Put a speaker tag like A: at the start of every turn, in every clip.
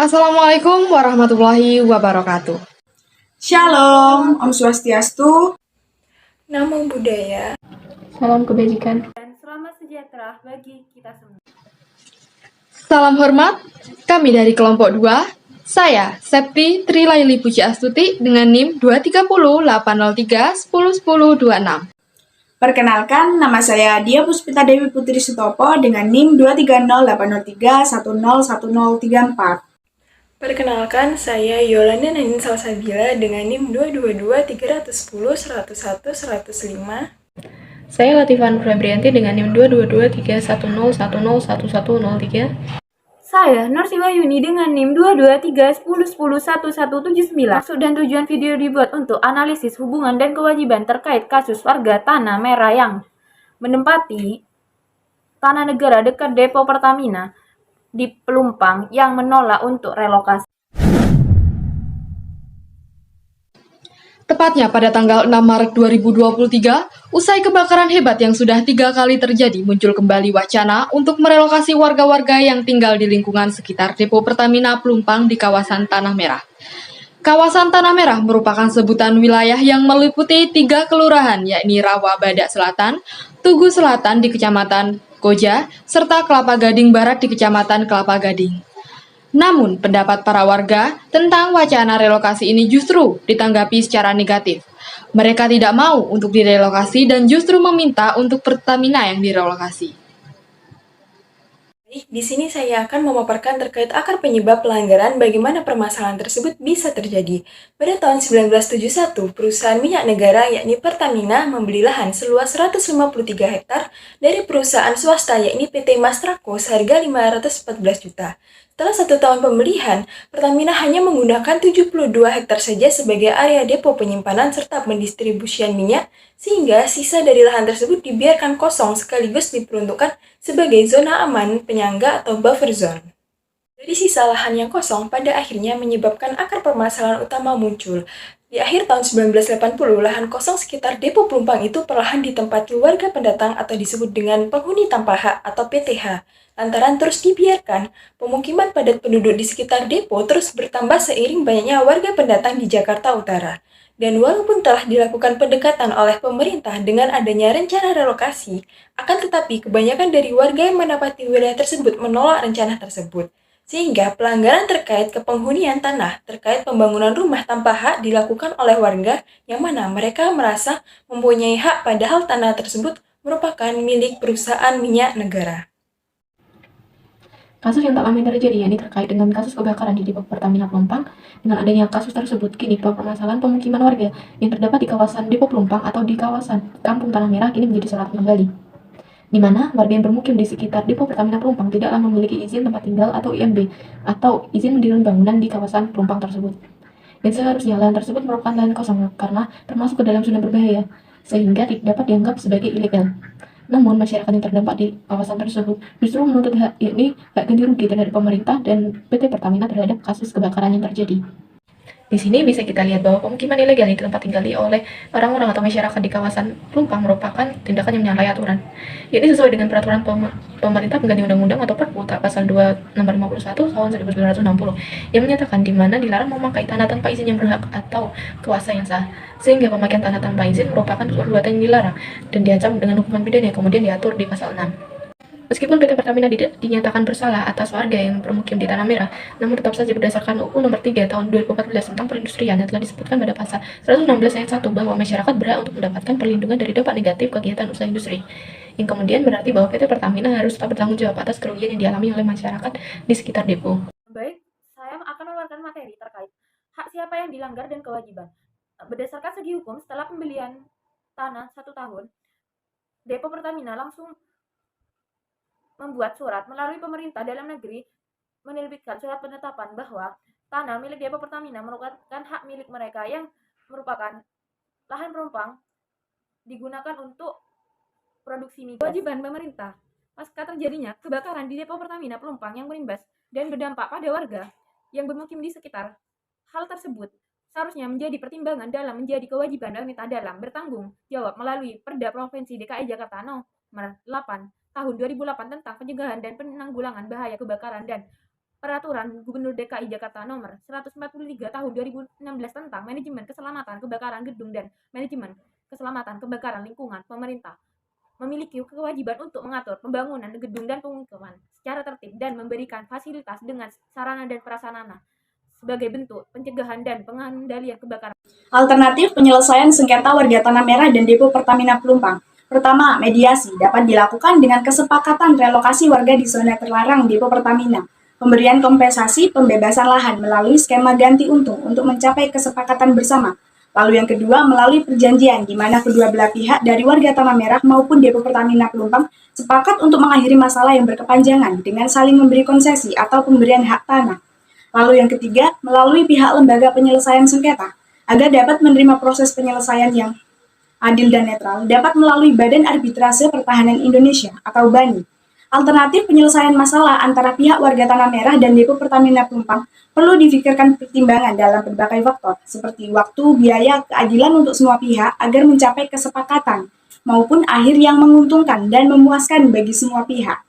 A: Assalamualaikum warahmatullahi wabarakatuh.
B: Shalom, Om Swastiastu.
C: Namo Buddhaya.
D: Salam kebajikan.
C: Dan selamat sejahtera bagi kita semua.
A: Salam hormat, kami dari kelompok 2, saya Septi Trilaili Puji Astuti dengan NIM 230-803-101026.
B: Perkenalkan, nama saya Dia Puspita Dewi Putri Sutopo dengan NIM 230-803-101034.
C: Perkenalkan, saya Yolanda Nanin Salsabila dengan NIM 222-310-101-105.
D: Saya Latifan Febrianti dengan NIM 2223101011103.
E: Saya Nursiwa Yuni dengan NIM 22310101179. Maksud dan tujuan video dibuat untuk analisis hubungan dan kewajiban terkait kasus warga Tanah Merah yang menempati tanah negara dekat depo Pertamina di Pelumpang yang menolak untuk relokasi.
A: Tepatnya pada tanggal 6 Maret 2023, usai kebakaran hebat yang sudah 3 kali terjadi, muncul kembali wacana untuk merelokasi warga-warga yang tinggal di lingkungan sekitar depo Pertamina Pelumpang di kawasan Tanah Merah. Kawasan Tanah Merah merupakan sebutan wilayah yang meliputi 3 kelurahan, yakni Rawa Badak Selatan, Tugu Selatan di Kecamatan Koja, serta Kelapa Gading Barat di Kecamatan Kelapa Gading. Namun, pendapat para warga tentang wacana relokasi ini justru ditanggapi secara negatif. Mereka tidak mau untuk direlokasi dan justru meminta untuk Pertamina yang direlokasi.
C: Di sini saya akan memaparkan terkait akar penyebab pelanggaran bagaimana permasalahan tersebut bisa terjadi. Pada tahun 1971, perusahaan minyak negara yakni Pertamina membeli lahan seluas 153 hektar dari perusahaan swasta yakni PT Mastrako seharga 514 juta. Setelah 1 tahun pembelian, Pertamina hanya menggunakan 72 hektar saja sebagai area depo penyimpanan serta pendistribusian minyak, sehingga sisa dari lahan tersebut dibiarkan kosong sekaligus diperuntukkan sebagai zona aman penyangga atau buffer zone. Dari sisa lahan yang kosong pada akhirnya menyebabkan akar permasalahan utama muncul. Di akhir tahun 1980, lahan kosong sekitar depo Pelumpang itu perlahan ditempati warga pendatang atau disebut dengan penghuni tanpa hak atau PTH. Lantaran terus dibiarkan, pemukiman padat penduduk di sekitar depo terus bertambah seiring banyaknya warga pendatang di Jakarta Utara. Dan walaupun telah dilakukan pendekatan oleh pemerintah dengan adanya rencana relokasi, akan tetapi kebanyakan dari warga yang menempati wilayah tersebut menolak rencana tersebut. Sehingga pelanggaran terkait kepenghunian tanah terkait pembangunan rumah tanpa hak dilakukan oleh warga yang mana mereka merasa mempunyai hak padahal tanah tersebut merupakan milik perusahaan minyak negara.
D: Kasus yang tak lama terjadi, yakni terkait dengan kasus kebakaran di depo Pertamina Pelumpang. Dengan adanya kasus tersebut, kini permasalahan pemukiman warga yang terdapat di kawasan depo Pelumpang atau di kawasan Kampung Tanah Merah kini menjadi sorotan kembali. Di mana warga yang bermukim di sekitar depo Pertamina Pelumpang tidaklah memiliki izin tempat tinggal atau IMB atau izin mendirikan bangunan di kawasan Pelumpang tersebut. Dan seharusnya lahan tersebut merupakan lahan kosong karena termasuk ke dalam zona berbahaya, sehingga tidak dapat dianggap sebagai ilegal. Namun, masyarakat yang terdampak di kawasan tersebut justru menuntut hak, yakni hak ganti rugi terhadap pemerintah dan PT Pertamina terhadap kasus kebakaran yang terjadi. Di sini bisa kita lihat bahwa pemukiman ilegal yang tempat tinggali oleh orang-orang atau masyarakat di kawasan Pelumpang merupakan tindakan yang menyalahi aturan. Yakni sesuai dengan peraturan pemerintah pengganti undang-undang atau Perpu pasal 2 nomor 51 tahun 1960 yang menyatakan di mana dilarang memakai tanah tanpa izin yang berhak atau kuasa yang sah. Sehingga pemakaian tanah tanpa izin merupakan perbuatan yang dilarang dan diancam dengan hukuman pidana yang kemudian diatur di pasal 6. Meskipun PT Pertamina dinyatakan bersalah atas warga yang bermukim di Tanah Merah, namun tetap saja berdasarkan UU Nomor 3 Tahun 2014 tentang Perindustrian yang telah disebutkan pada pasal 116 ayat 1 bahwa masyarakat berhak untuk mendapatkan perlindungan dari dampak negatif kegiatan usaha industri. Yang kemudian berarti bahwa PT Pertamina harus tetap bertanggung jawab atas kerugian yang dialami oleh masyarakat di sekitar depo.
E: Baik, saya akan mengeluarkan materi terkait hak siapa yang dilanggar dan kewajiban. Berdasarkan segi hukum, setelah pembelian tanah 1 tahun, depo Pertamina langsung membuat surat melalui pemerintah dalam negeri menerbitkan surat penetapan bahwa tanah milik depo Pertamina merupakan hak milik mereka yang merupakan lahan Pelumpang digunakan untuk produksi migas. Kewajiban pemerintah pasca terjadinya kebakaran di depo Pertamina Pelumpang yang berimbas dan berdampak pada warga yang bermukim di sekitar hal tersebut seharusnya menjadi pertimbangan dalam menjadi kewajiban pemerintah dalam bertanggung jawab melalui Perda Provinsi DKI Jakarta Nomor 8 Tahun 2008 tentang pencegahan dan penanggulangan bahaya kebakaran dan Peraturan Gubernur DKI Jakarta Nomor 143 Tahun 2016 tentang Manajemen Keselamatan Kebakaran Gedung dan Manajemen Keselamatan Kebakaran Lingkungan, pemerintah memiliki kewajiban untuk mengatur pembangunan gedung dan pemukiman secara tertib dan memberikan fasilitas dengan sarana dan prasarana sebagai bentuk pencegahan dan pengendalian kebakaran.
B: Alternatif penyelesaian sengketa warga Tanah Merah dan Depo Pertamina Pelumpang. Pertama, mediasi dapat dilakukan dengan kesepakatan relokasi warga di zona terlarang Depo Pertamina. Pemberian kompensasi pembebasan lahan melalui skema ganti untung untuk mencapai kesepakatan bersama. Lalu yang kedua, melalui perjanjian di mana kedua belah pihak dari warga Tanah Merah maupun Depo Pertamina Pelumpang sepakat untuk mengakhiri masalah yang berkepanjangan dengan saling memberi konsesi atau pemberian hak tanah. Lalu yang ketiga, melalui pihak lembaga penyelesaian sengketa, agar dapat menerima proses penyelesaian yang adil dan netral, dapat melalui Badan Arbitrase Pertahanan Indonesia atau BANI. Alternatif penyelesaian masalah antara pihak warga Tanah Merah dan Depo Pertamina Pelumpang perlu difikirkan pertimbangan dalam berbagai faktor, seperti waktu, biaya, keadilan untuk semua pihak agar mencapai kesepakatan, maupun akhir yang menguntungkan dan memuaskan bagi semua pihak.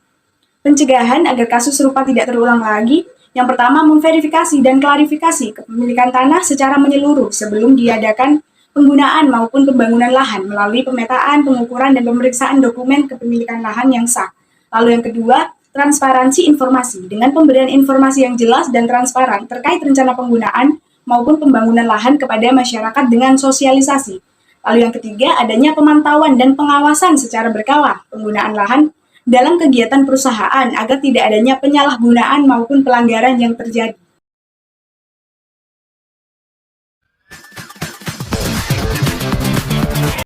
B: Pencegahan agar kasus serupa tidak terulang lagi, yang pertama memverifikasi dan klarifikasi kepemilikan tanah secara menyeluruh sebelum diadakan penggunaan maupun pembangunan lahan melalui pemetaan, pengukuran, dan pemeriksaan dokumen kepemilikan lahan yang sah. Lalu yang kedua, transparansi informasi dengan pemberian informasi yang jelas dan transparan terkait rencana penggunaan maupun pembangunan lahan kepada masyarakat dengan sosialisasi. Lalu yang ketiga, adanya pemantauan dan pengawasan secara berkala penggunaan lahan dalam kegiatan perusahaan agar tidak adanya penyalahgunaan maupun pelanggaran yang terjadi.